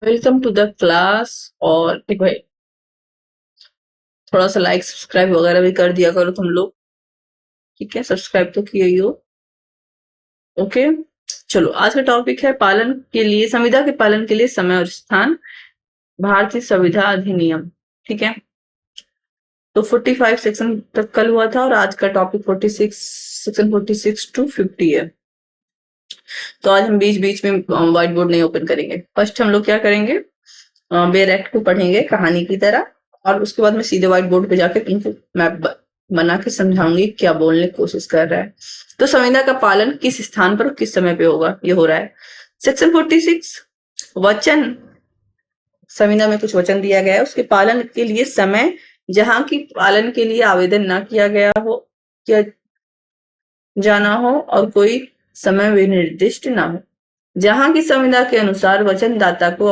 Welcome to the class. और देखो भाई, थोड़ा सा लाइक सब्सक्राइब वगैरह भी कर दिया करो तुम लोग। ठीक है, सब्सक्राइब तो किए ही हो। ओके, चलो आज का टॉपिक है पालन के लिए, संविदा के पालन के लिए समय और स्थान, भारतीय संविधा अधिनियम। ठीक है, तो 45 सेक्शन तक कल हुआ था और आज का टॉपिक 46, सेक्शन 46 टू 50 है। तो आज हम बीच बीच में व्हाइट बोर्ड नहीं ओपन करेंगे। फर्स्ट हम लोग क्या करेंगे, बेयर एक्ट को पढ़ेंगे कहानी की तरह, और उसके बाद मैं सीधे व्हाइट बोर्ड पे जाके तुमको मैप बना के समझाऊंगी क्या बोलने की कोशिश कर रहा है। तो संविदा का पालन किस स्थान पर किस समय पे होगा, ये हो रहा है। सेक्शन 46, वचन। संविदा में कुछ वचन दिया गया है, उसके पालन के लिए समय, जहां की पालन के लिए आवेदन ना किया गया हो, किया जाना हो, और कोई समय विनिर्दिष्ट ना हो। जहां की संविदा के अनुसार वचनदाता को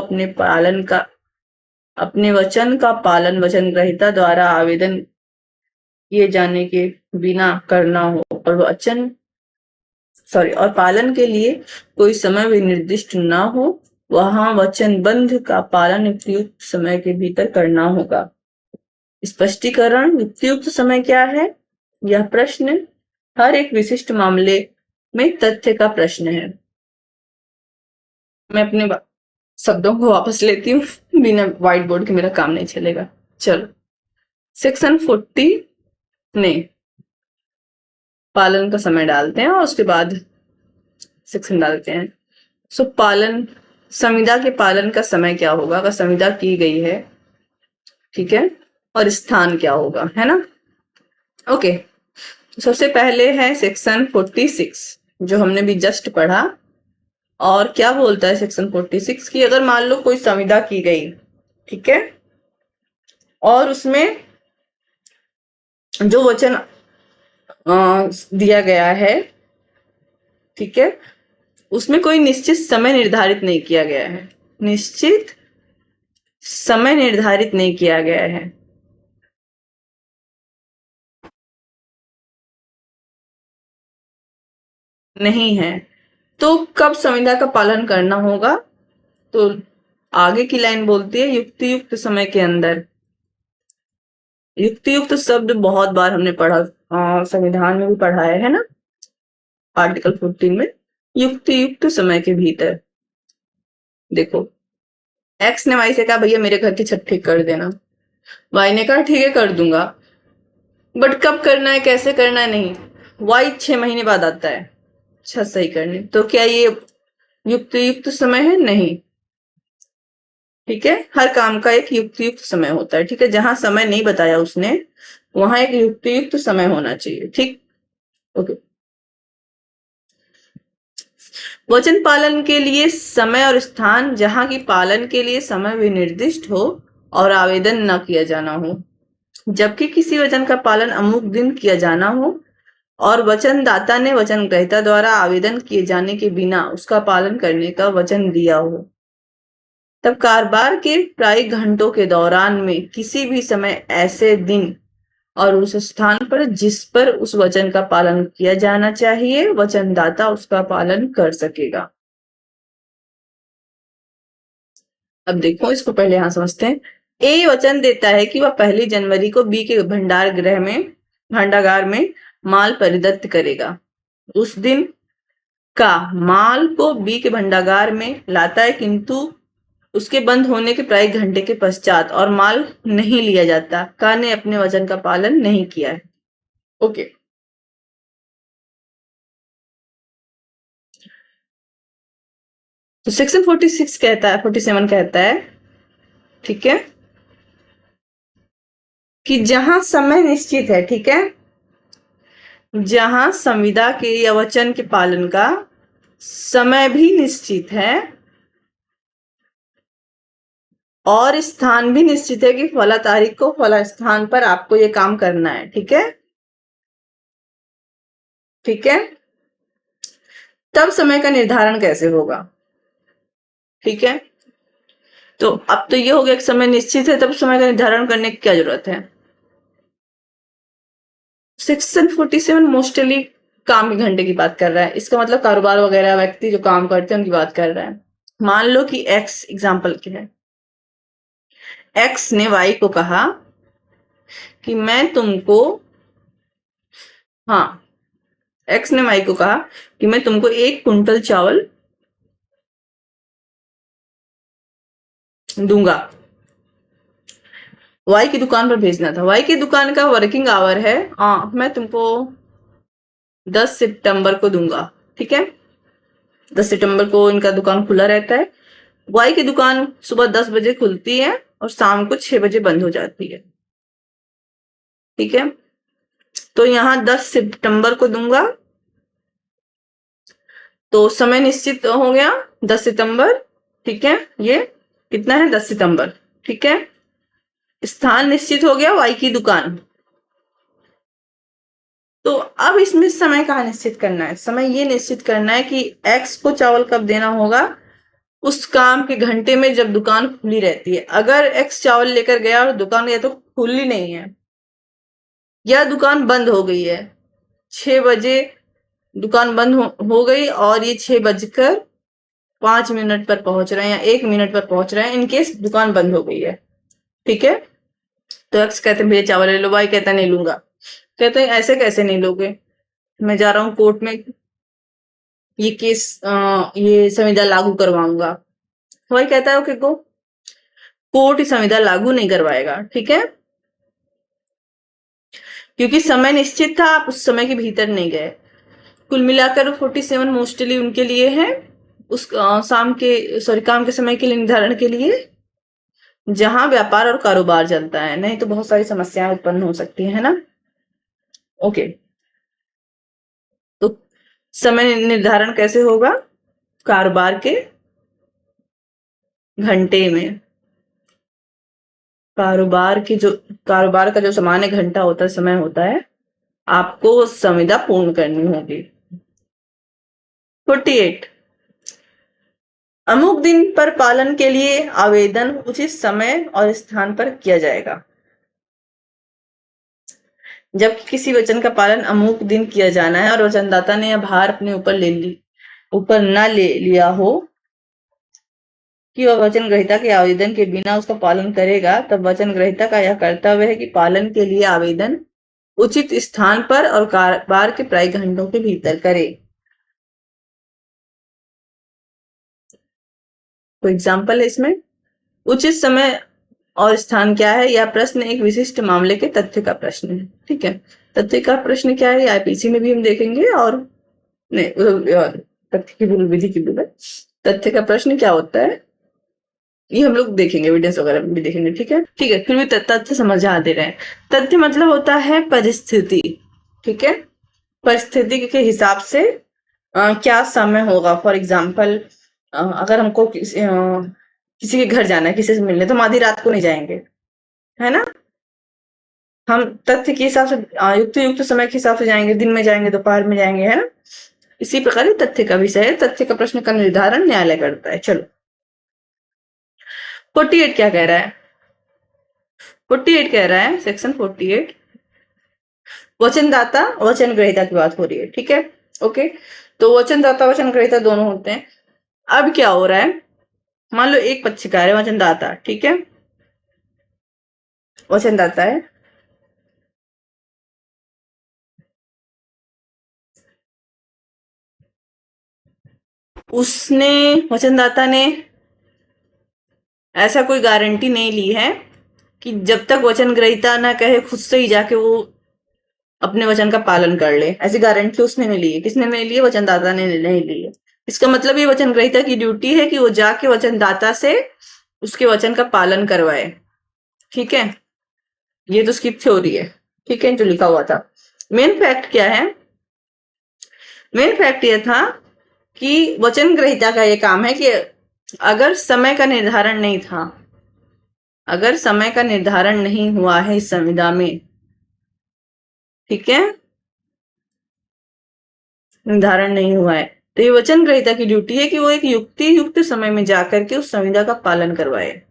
अपने वचन का पालन वचन ग्रहीता द्वारा आवेदन किए जाने के बिना करना हो, और पालन के लिए कोई समय भी निर्दिष्ट ना हो, वहां वचनबंध का पालन उपयुक्त समय के भीतर करना होगा। स्पष्टीकरण, उपयुक्त समय क्या है? यह प्रश्न हर एक विशिष्ट मामले में तथ्य का प्रश्न है। मैं अपने शब्दों को वापस लेती हूँ, बिना व्हाइट बोर्ड के मेरा काम नहीं चलेगा। चलो, सेक्शन 40 ने पालन का समय डालते हैं और उसके बाद सेक्शन डालते हैं। सो पालन, संविदा के पालन का समय क्या होगा अगर संविदा की गई है, ठीक है, और स्थान क्या होगा, है ना। ओके, तो सबसे पहले है सेक्शन 46 जो हमने भी जस्ट पढ़ा। और क्या बोलता है सेक्शन 46 की, अगर मान लो कोई संविदा की गई, ठीक है, और उसमें जो वचन दिया गया है, ठीक है, उसमें कोई निश्चित समय निर्धारित नहीं किया गया है, निश्चित समय निर्धारित नहीं किया गया है, नहीं है, तो कब संविदा का पालन करना होगा? तो आगे की लाइन बोलती है युक्तियुक्त समय के अंदर। युक्तियुक्त शब्द बहुत बार हमने पढ़ा, संविधान में भी पढ़ा है ना, आर्टिकल 14 में, युक्तियुक्त समय के भीतर। देखो, एक्स ने वाई से कहा भैया मेरे घर की छत ठीक कर देना, वाई ने कहा ठीक है कर दूंगा, बट कब करना है कैसे करना है नहीं, वाई 6 महीने बाद आता है छत सही करने, तो क्या ये युक्त समय है? नहीं। ठीक है, हर काम का एक युक्त समय होता है। ठीक है, जहां समय नहीं बताया उसने वहां एक युक्त समय होना चाहिए। ठीक, ओके। वचन पालन के लिए समय और स्थान, जहां की पालन के लिए समय विनिर्दिष्ट हो और आवेदन न किया जाना हो, जबकि किसी वचन का पालन अमुक दिन किया जाना हो और वचनदाता ने वचन ग्रहीता द्वारा आवेदन किए जाने के बिना उसका पालन करने का वचन दिया हो, तब कारोबार के प्रायिक घंटों के दौरान में किसी भी समय ऐसे दिन और उस स्थान पर जिस पर उस वचन का पालन किया जाना चाहिए, वचनदाता उसका पालन कर सकेगा। अब देखो, इसको पहले यहां समझते हैं। ए वचन देता है कि वह 1 जनवरी को बी के भंडागार में माल परिदत्त करेगा। उस दिन का माल को बी के भंडागार में लाता है, किंतु उसके बंद होने के प्राय घंटे के पश्चात और माल नहीं लिया जाता, का ने अपने वचन का पालन नहीं किया है। ओके, तो सेक्शन 46 कहता है, 47 कहता है, ठीक है, कि जहां समय निश्चित है, ठीक है, जहां संविदा के या वचन के पालन का समय भी निश्चित है और स्थान भी निश्चित है कि फला तारीख को फला स्थान पर आपको ये काम करना है। ठीक है, ठीक है, तब समय का निर्धारण कैसे होगा? ठीक है, तो अब तो ये हो गया कि समय निश्चित है, तब समय का निर्धारण करने की क्या जरूरत है? सेक्शन 47 मोस्टली काम के घंटे की बात कर रहा है, इसका मतलब कारोबार वगैरह व्यक्ति जो काम करते हैं उनकी बात कर रहा है। मान लो कि एक्स एग्जाम्पल के है, एक्स ने वाई को कहा कि मैं तुमको, हाँ, एक्स ने वाई को कहा कि मैं तुमको 1 कुंटल चावल दूंगा, वाई की दुकान पर भेजना था। वाई की दुकान का वर्किंग आवर है, मैं तुमको 10 सितंबर को दूंगा, ठीक है। 10 सितंबर को इनका दुकान खुला रहता है। वाई की दुकान सुबह 10 बजे खुलती है और शाम को 6 बजे बंद हो जाती है, ठीक है। तो यहाँ 10 सितंबर को दूंगा, तो समय निश्चित हो गया 10 सितंबर, ठीक है। ये कितना है 10 सितंबर, ठीक है। स्थान निश्चित हो गया वाई की दुकान। तो अब इसमें समय कहाँ निश्चित करना है? समय ये निश्चित करना है कि एक्स को चावल कब देना होगा, उस काम के घंटे में जब दुकान खुली रहती है। अगर एक्स चावल लेकर गया और दुकान या तो खुली नहीं है या दुकान बंद हो गई है, 6 बजे दुकान बंद हो गई और ये 6 बजकर 5 मिनट पर पहुंच रहे हैं या 1 मिनट पर पहुंच रहे हैं, इनकेस दुकान बंद हो गई है, ठीक है। तो एक्स कहते हैं भैया चावल ले लो, वाई कहता है नहीं लूंगा। कहते हैं ऐसे कैसे नहीं लोगे, मैं जा रहा हूँ कोर्ट में ये केस, ये संविदा लागू करवाऊंगा। वाई कहता है ओके गो, कोर्ट संविदा लागू नहीं करवाएगा, ठीक है, क्योंकि समय निश्चित था, आप उस समय के भीतर नहीं गए। कुल मिलाकर 47 मोस्टली उनके लिए है, उस शाम के काम के समय के लिए निर्धारण के लिए, जहां व्यापार और कारोबार चलता है, नहीं तो बहुत सारी समस्याएं उत्पन्न हो सकती है ना। ओके, तो समय निर्धारण कैसे होगा? कारोबार के घंटे में, कारोबार का जो सामान्य घंटा होता है, समय होता है, आपको संविदा पूर्ण करनी होगी। 48, अमुक दिन पर पालन के लिए आवेदन उचित समय और स्थान पर किया जाएगा। जब किसी वचन का पालन अमुक दिन किया जाना है और वचनदाता ने यह भार अपने ऊपर न ले लिया हो कि वह वचन ग्रहीता के आवेदन के बिना उसका पालन करेगा, तब वचन ग्रहीता का यह कर्तव्य है कि पालन के लिए आवेदन उचित स्थान पर और कारोबार के प्राय घंटों के भीतर करे। कोई एग्जाम्पल है इसमें? उचित समय और स्थान क्या है? यह प्रश्न एक विशिष्ट मामले के तथ्य का प्रश्न है, ठीक है। तथ्य का प्रश्न क्या है, आईपीसी में भी हम देखेंगे, और नहीं, तथ्य की भूल विधि की भूल, तथ्य का प्रश्न क्या होता है ये हम लोग देखेंगे, एविडेंस वगैरह में भी देखेंगे, ठीक है। ठीक है, फिर भी तथ्य समझा दे रहे हैं। तथ्य मतलब होता है परिस्थिति, ठीक है। परिस्थिति के हिसाब से क्या समय होगा। फॉर एग्जाम्पल, अगर हमको किसी के घर जाना है, किसी से मिलने, तो हम आधी रात को नहीं जाएंगे, है ना। हम तथ्य के हिसाब से युक्त युक्त समय के हिसाब से जाएंगे, दिन में जाएंगे, दोपहर में जाएंगे, है ना। इसी प्रकार ये तथ्य का विषय है। तथ्य का प्रश्न का निर्धारण न्यायालय करता है। चलो, 48 क्या कह रहा है? 48 कह रहा है, सेक्शन 48, वचनदाता वचन ग्रहीता की बात हो रही है, ठीक है। ओके, तो वचनदाता वचन ग्रहीता दोनों होते हैं। अब क्या हो रहा है, मान लो एक पक्षकार है, वचनदाता, ठीक है, वचनदाता है, उसने, वचनदाता ने ऐसा कोई गारंटी नहीं ली है कि जब तक वचन ग्रहीता ना कहे खुद से ही जाके वो अपने वचन का पालन कर ले। ऐसी गारंटी उसने नहीं ली है। किसने नहीं ली है? वचनदाता ने नहीं ली है। इसका मतलब ये वचन ग्रहीता की ड्यूटी है कि वो जाके वचनदाता से उसके वचन का पालन करवाए, ठीक है। ये तो उसकी थ्योरी है, ठीक है, जो लिखा हुआ था। मेन फैक्ट क्या है? मेन फैक्ट यह था कि वचन ग्रहीता का ये काम है कि अगर समय का निर्धारण नहीं था, अगर समय का निर्धारण नहीं हुआ है इस संविदा में, ठीक है, निर्धारण नहीं हुआ है, तो ये वचन ग्रहीता की ड्यूटी है कि वो एक युक्त समय में जाकर के उस संविदा का पालन करवाए।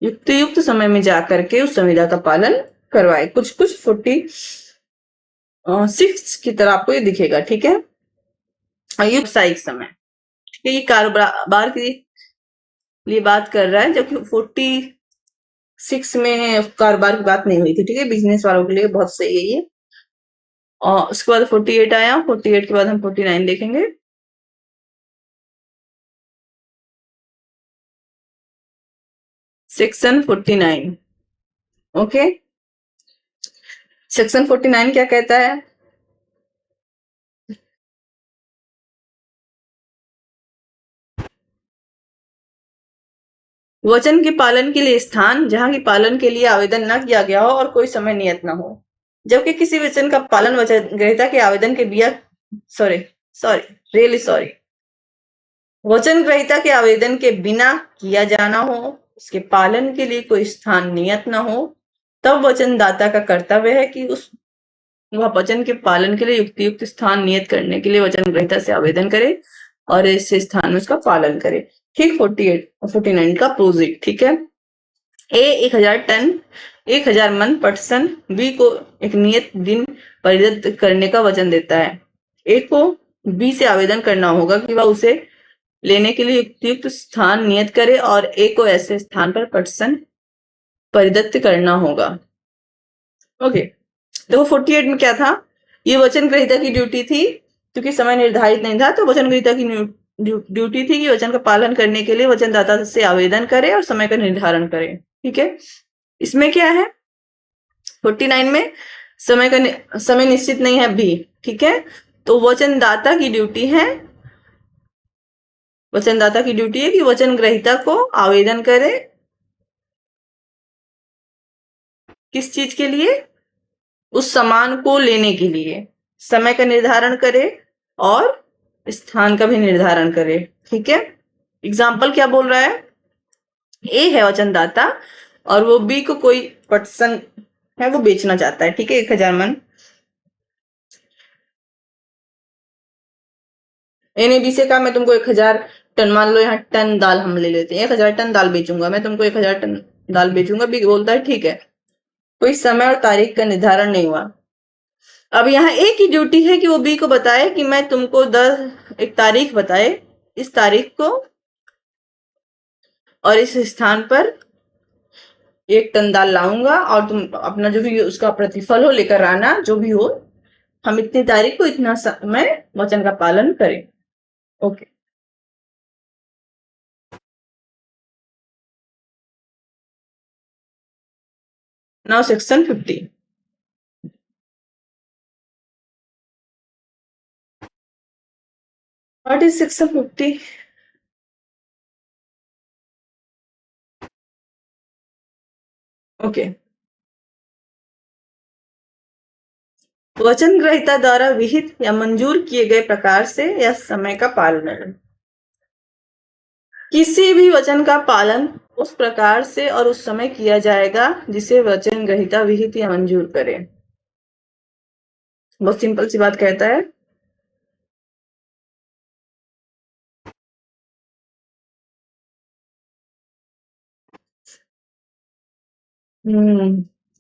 युक्त समय में जाकर के उस संविदा का पालन करवाए। कुछ 46 की तरह आपको ये दिखेगा, ठीक है। युक्त व्यावसायिक समय, ये कारोबार की लिए बात कर रहा है, जबकि 46 में कारोबार की बात नहीं हुई थी। ठीक है, बिजनेस वालों के लिए बहुत सही है ये। और उसके बाद 48 आया, 48 के बाद हम 49 देखेंगे। सेक्शन 49। ओके, सेक्शन 49 क्या कहता है? वचन के पालन के लिए स्थान जहां की पालन के लिए आवेदन न किया गया हो और कोई समय नियत न हो। जबकि किसी वचन का पालन वचन ग्रहीता के आवेदन के बिया सॉरी सॉरी रियली सॉरी वचन ग्रहीता के आवेदन के बिना किया जाना हो, उसके पालन के लिए कोई स्थान नियत न हो, तब वचनदाता का कर्तव्य है कि वह वचन के पालन के लिए युक्त स्थान नियत करने के लिए वचन ग्रहीता से आवेदन करे और इस स्थान में उसका पालन करे। ठीक, 48 और 49 का अपोजिट। ठीक है, ए 1000 टन 1000 मन पटसन बी को एक नियत दिन परिदत्त करने का वचन देता है। ए को बी से आवेदन करना होगा कि वह उसे लेने के लिए युक्त स्थान नियत करे और ए को ऐसे स्थान पर पटसन परिदत्त करना होगा। ओके, देखो 48 में क्या था, ये वचन ग्रहीता की ड्यूटी थी, क्योंकि समय निर्धारित नहीं था तो वचन ग्रहीता की ड्यूटी थी कि वचन का पालन करने के लिए वचनदाता से आवेदन करे और समय का निर्धारण करे। ठीक है, इसमें क्या है 49 में समय निश्चित नहीं है भी। ठीक है, तो वचनदाता की ड्यूटी है कि वचन ग्रहीता को आवेदन करे, किस चीज के लिए? उस सामान को लेने के लिए, समय का निर्धारण करे और स्थान का भी निर्धारण करे। ठीक है, एग्जाम्पल क्या बोल रहा है, ए है वचनदाता और वो बी को कोई पटसन है वो बेचना चाहता है। ठीक है, 1000 मन। ए ने बी से कहा मैं तुमको 1000 टन, मान लो यहाँ टन दाल हम ले लेते हैं, 1000 टन दाल बेचूंगा, मैं तुमको 1000 टन दाल बेचूंगा। बी बोलता है ठीक है, कोई समय और तारीख का निर्धारण नहीं हुआ। अब यहाँ ए की ड्यूटी है कि वो बी को बताए कि मैं तुमको एक तारीख बताए, इस तारीख को और इस स्थान पर 1 टन दाल लाऊंगा और तुम अपना जो भी उसका प्रतिफल हो लेकर आना, जो भी हो, हम इतनी तारीख को इतना समय वचन का पालन करें। Okay, now section 50। What is section 50? Okay, वचन ग्रहीता द्वारा विहित या मंजूर किए गए प्रकार से या समय का पालन। किसी भी वचन का पालन उस प्रकार से और उस समय किया जाएगा जिसे वचन ग्रहीता विहित या मंजूर करे। बहुत सिंपल सी बात कहता है।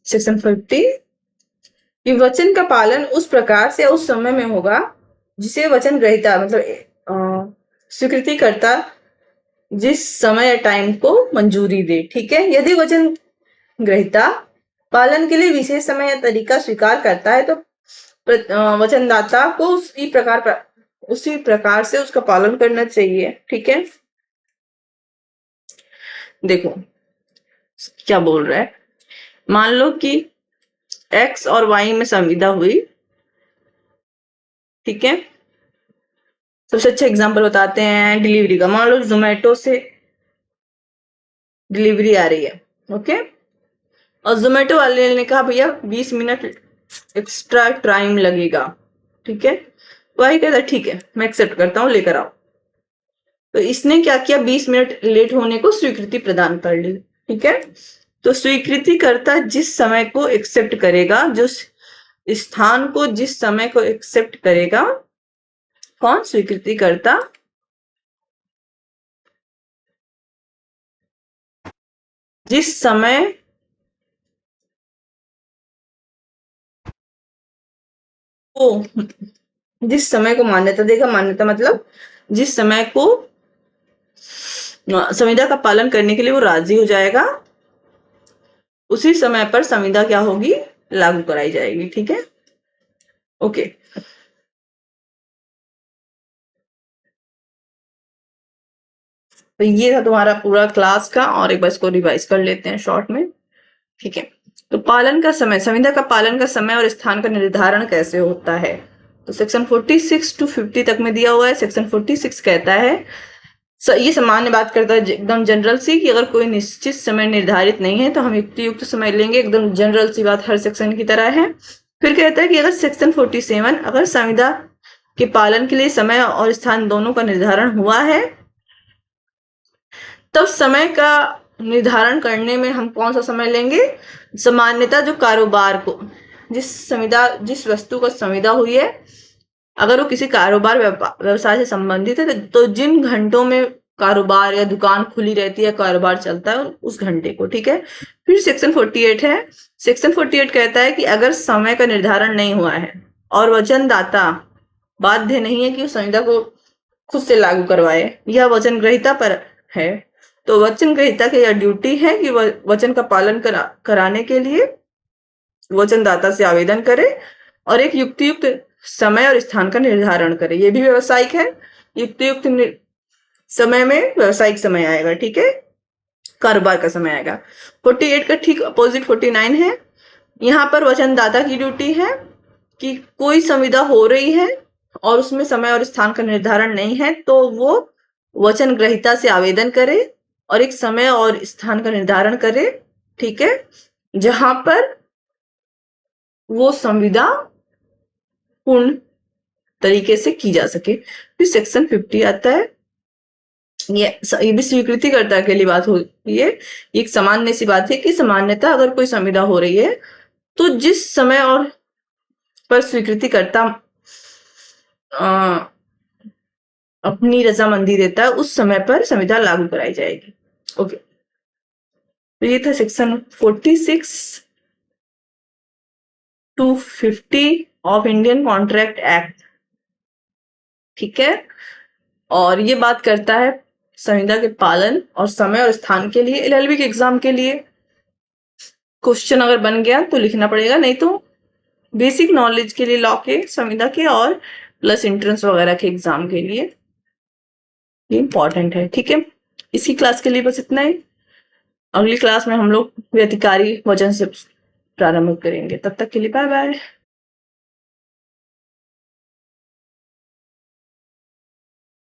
सेक्शन 50 कि वचन का पालन उस प्रकार से उस समय में होगा जिसे वचन ग्रहीता मतलब स्वीकृति करता जिस समय या टाइम को मंजूरी दे। ठीक है, यदि वचन ग्रहीता पालन के लिए विशेष समय या तरीका स्वीकार करता है तो वचनदाता को उसी प्रकार से उसका पालन करना चाहिए। ठीक है, देखो क्या बोल रहा है, मान लो कि एक्स और वाई में संविदा हुई। ठीक है, सबसे अच्छा एग्जांपल बताते हैं डिलीवरी का। मान लो जोमेटो से डिलीवरी आ रही है। ओके, और जोमेटो वाले ने कहा भैया 20 मिनट एक्स्ट्रा टाइम लगेगा। ठीक है, वही कहता ठीक है मैं एक्सेप्ट करता हूँ, लेकर आओ। तो इसने क्या किया, 20 मिनट लेट होने को स्वीकृति प्रदान कर ली। ठीक है, तो स्वीकृति करता जिस समय को एक्सेप्ट करेगा, जो स्थान को जिस समय को एक्सेप्ट करेगा, कौन? स्वीकृति करता जिस समय को मान्यता देगा। मान्यता मतलब जिस समय को संविदा का पालन करने के लिए वो राजी हो जाएगा, उसी समय पर संविदा क्या होगी, लागू कराई जाएगी। ठीक है, ओके। तो ये था तुम्हारा पूरा क्लास का, और एक बार इसको रिवाइज कर लेते हैं शॉर्ट में। ठीक है, तो पालन का समय, संविदा का पालन का समय और स्थान का निर्धारण कैसे होता है। तो सेक्शन 46 to 50 तक में दिया हुआ है। सेक्शन 46 कहता है, ये सामान्य बात करता है एकदम जनरल सी, कि अगर कोई निश्चित समय निर्धारित नहीं है तो हम युक्त समय लेंगे, एकदम जनरल सी बात हर सेक्शन की तरह है। फिर कहता है कि अगर सेक्शन 47, अगर संविदा के पालन के लिए समय और स्थान दोनों का निर्धारण हुआ है, तब समय का निर्धारण करने में हम कौन सा समय लेंगे, सामान्यतः जो कारोबार को, जिस वस्तु का संविदा हुई है, अगर वो किसी कारोबार व्यवसाय से संबंधित है, तो जिन घंटों में कारोबार या दुकान खुली रहती है, कारोबार चलता है, उस घंटे को। ठीक है, फिर सेक्शन 48 है। सेक्शन 48 कहता है कि अगर समय का निर्धारण नहीं हुआ है और वचनदाता बाध्य नहीं है कि उस संविदा को खुद से लागू करवाए, यह वचन ग्रहीता पर है, तो वचन ग्रहीता की यह ड्यूटी है कि वह वचन का पालन कराने के लिए वचनदाता से आवेदन करे और एक युक्त समय और स्थान का निर्धारण करे। ये भी व्यवसायिक है, युक्त समय में व्यवसायिक समय आएगा। ठीक है, कारोबार का समय आएगा। 48 का ठीक अपोजिट 49 है। यहाँ पर वचनदाता की ड्यूटी है कि कोई संविदा हो रही है और उसमें समय और स्थान का निर्धारण नहीं है, तो वो वचन ग्रहीता से आवेदन करे और एक समय और स्थान का निर्धारण करे। ठीक है, जहां पर वो संविदा पूर्ण तरीके से की जा सके। फिर सेक्शन 50 आता है। ये भी स्वीकृतिकर्ता के लिए बात होती है। एक सामान्य सी बात है कि सामान्यतः अगर कोई संविदा हो रही है तो जिस समय और पर स्वीकृतिकर्ता अपनी रजामंदी देता है, उस समय पर संविदा लागू कराई जाएगी। ओके, तो ये था section 46 to 50 of Indian contract act. ठीक है, और ये बात करता है संविदा के पालन और समय और स्थान के लिए। एलएलबी के एग्जाम के लिए क्वेश्चन अगर बन गया तो लिखना पड़ेगा, नहीं तो बेसिक नॉलेज के लिए लॉ के, संविदा के और प्लस एंट्रेंस वगैरह के एग्जाम के लिए ये इंपॉर्टेंट है। ठीक है, इसी क्लास के लिए बस इतना ही। अगली क्लास में हम लोग व्यतिकारी वचन से प्रारंभ करेंगे। तब तक के लिए बाय बाय।